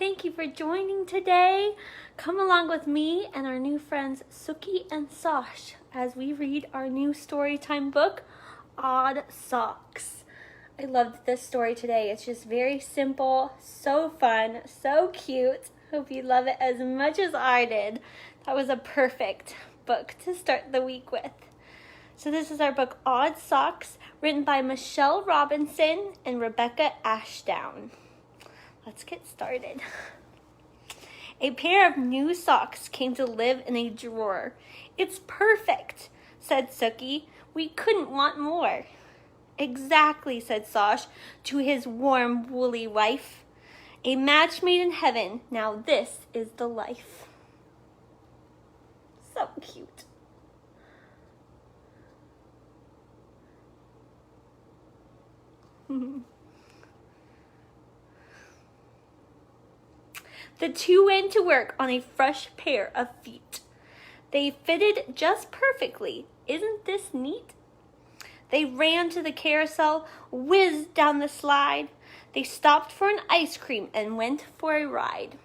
Thank you for joining today. Come along with me and our new friends Suki and Sosh as we read our new storytime book, Odd Socks. I loved this story today. It's just very simple, so fun, so cute. Hope you love it as much as I did. That was a perfect book to start the week with. So this is our book, Odd Socks, written by Michelle Robinson and Rebecca Ashdown. Let's get started. A pair of new socks came to live in a drawer. "It's perfect," said Suki. "We couldn't want more." "Exactly," said Sosh to his warm, woolly wife. "A match made in heaven. Now this is the life." So cute. The two went to work on a fresh pair of feet. They fitted just perfectly. Isn't this neat? They ran to the carousel, whizzed down the slide. They stopped for an ice cream and went for a ride.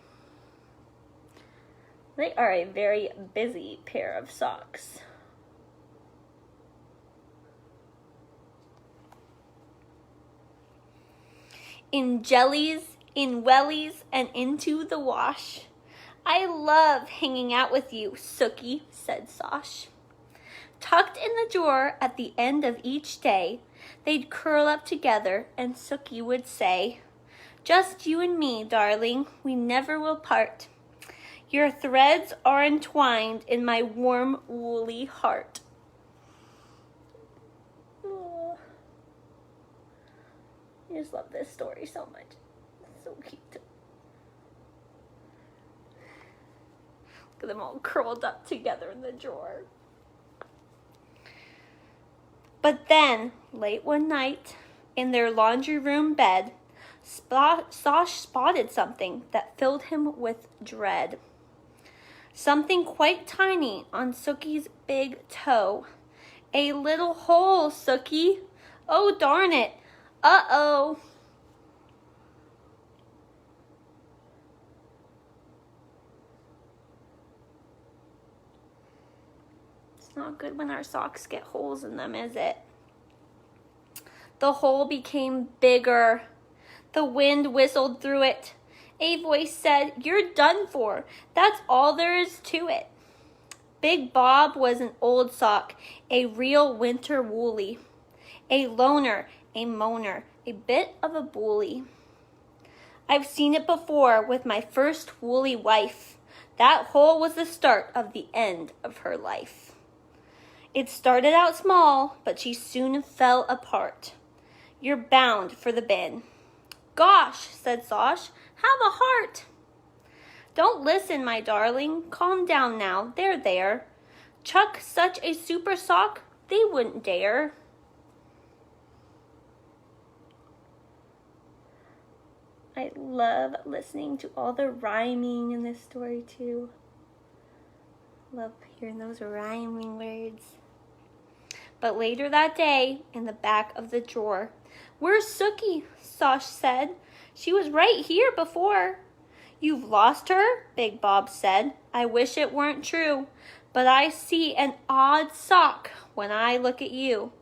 They are a very busy pair of socks. In jellies, in wellies, and into the wash. "I love hanging out with you, Suki," said Sosh. Tucked in the drawer at the end of each day, they'd curl up together and Suki would say, "Just you and me, darling, we never will part. Your threads are entwined in my warm, woolly heart." Oh, I just love this story so much. It's so cute. Look at them all curled up together in the drawer. But then, late one night, in their laundry room bed, Sosh spotted something that filled him with dread. Something quite tiny on Suki's big toe. "A little hole, Suki. Oh, darn it. Uh-oh." Not good when our socks get holes in them, is it? The hole became bigger. The wind whistled through it. A voice said, "You're done for. That's all there is to it." Big Bob was an old sock, a real winter woolly. A loner, a moaner, a bit of a bully. "I've seen it before with my first woolly wife. That hole was the start of the end of her life. It started out small, but she soon fell apart. You're bound for the bin." "Gosh," said Sosh, "have a heart." "Don't listen, my darling. Calm down now. There. Chuck such a super sock, they wouldn't dare." I love listening to all the rhyming in this story too. Love hearing those rhyming words. But later that day, in the back of the drawer, "Where's Suki?" Sosh said. "She was right here before." "You've lost her?" Big Bob said. "I wish it weren't true, but I see an odd sock when I look at you.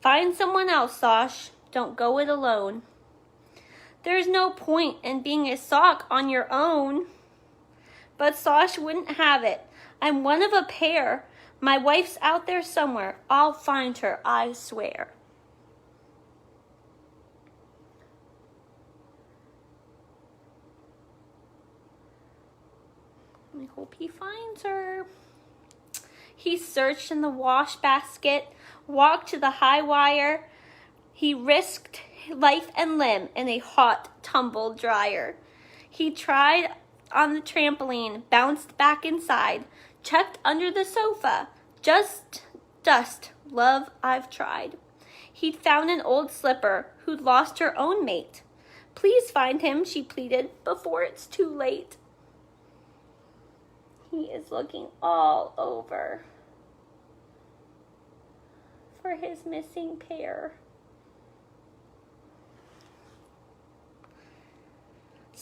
Find someone else, Sosh. Don't go it alone. There's no point in being a sock on your own." But Sosh wouldn't have it. "I'm one of a pair. My wife's out there somewhere. I'll find her, I swear." I hope he finds her. He searched in the wash basket, walked to the high wire. He risked life and limb in a hot tumble dryer. He tried on the trampoline, bounced back inside, checked under the sofa. Just dust, love, I've tried. He'd found an old slipper who'd lost her own mate. "Please find him," she pleaded, "before it's too late." He is looking all over for his missing pair.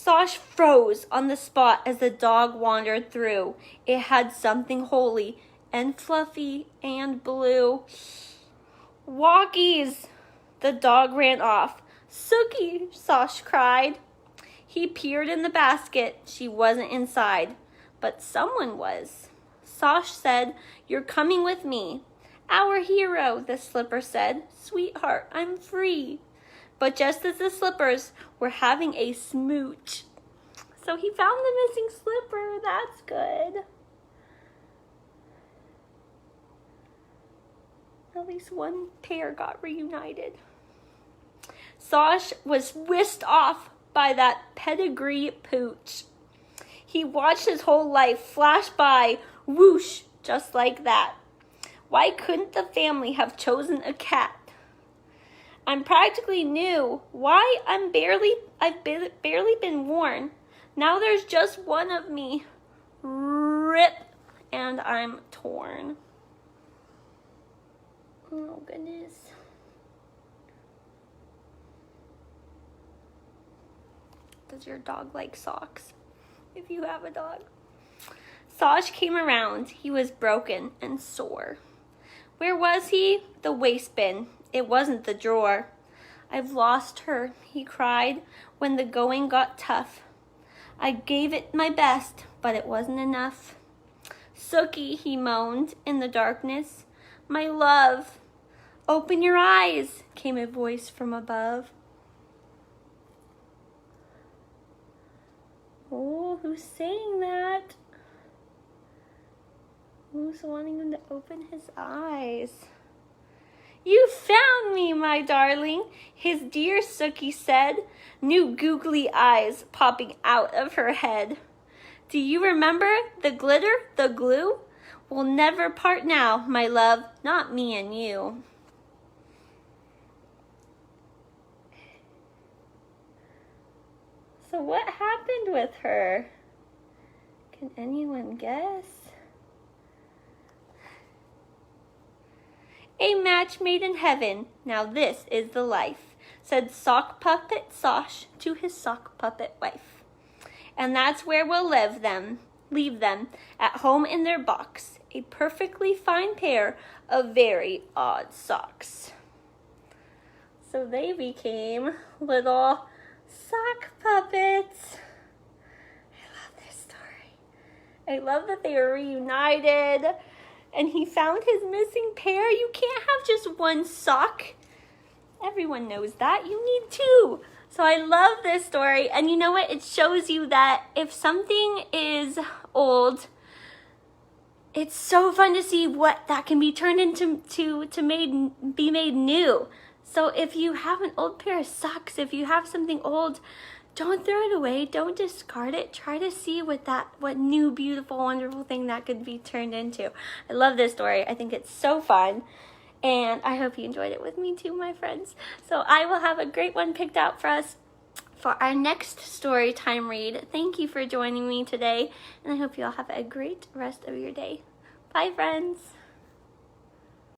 Sosh froze on the spot as the dog wandered through. It had something holy and fluffy and blue. Walkies! The dog ran off. Suki! Sosh cried. He peered in the basket. She wasn't inside, but someone was. Sosh said, "You're coming with me." "Our hero," the slipper said. "Sweetheart, I'm free." But just as the slippers were having a smooch. So he found the missing slipper. That's good. At least one pair got reunited. Sosh was whisked off by that pedigree pooch. He watched his whole life flash by, whoosh, just like that. Why couldn't the family have chosen a cat? I'm practically new. Why? I've barely been worn. Now there's just one of me. Rip, and I'm torn. Oh, goodness. Does your dog like socks? If you have a dog. Sosh came around. He was broken and sore. Where was he? The waste bin. It wasn't the drawer. "I've lost her," he cried when the going got tough. "I gave it my best, but it wasn't enough." "Suki," he moaned in the darkness. "My love." "Open your eyes," came a voice from above. Oh, who's saying that? Who's wanting him to open his eyes? "You found me, my darling," his dear Suki said, new googly eyes popping out of her head. "Do you remember the glitter, the glue? We'll never part now, my love, not me and you." So what happened with her? Can anyone guess? "A match made in heaven, now this is the life," said Sock Puppet Sosh to his sock puppet wife. "And that's where we'll leave them, at home in their box, a perfectly fine pair of very odd socks." So they became little sock puppets. I love this story. I love that they were reunited. And he found his missing pair. You can't have just one sock. Everyone knows that. You need two. So I love this story. And you know what? It shows you that if something is old, it's so fun to see what that can be turned into be made new. So if you have an old pair of socks, if you have something old, don't throw it away. Don't discard it. Try to see what new, beautiful, wonderful thing that could be turned into. I love this story. I think it's so fun. And I hope you enjoyed it with me too, my friends. So I will have a great one picked out for us for our next story time read. Thank you for joining me today. And I hope you all have a great rest of your day. Bye, friends.